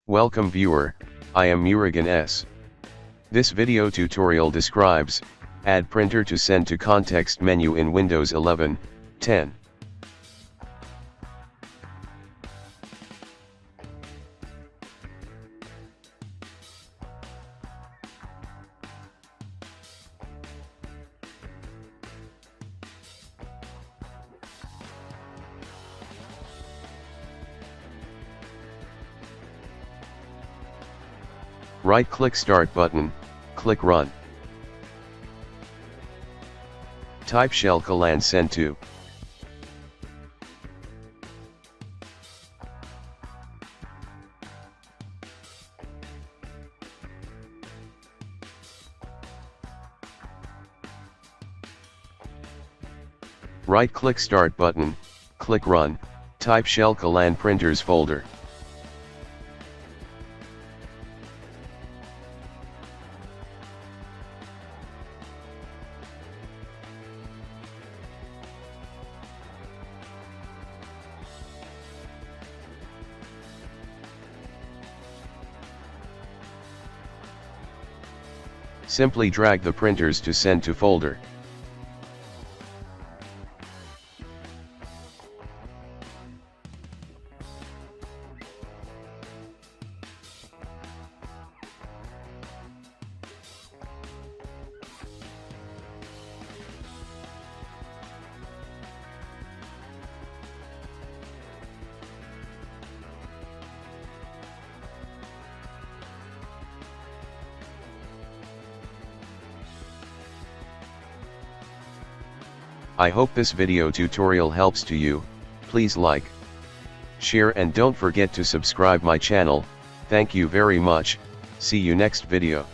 Welcome viewer, I am Murugan S. This video tutorial describes, add printer to send to context menu in Windows 11, 10. Right-click Start button, click Run. Type shell command send to. Right-click Start button, click Run, type shell command printers folder. Simply drag the printers to send to folder. I hope this video tutorial helps to you. Please like, share and don't forget to subscribe my channel. Thank you very much. See you next video.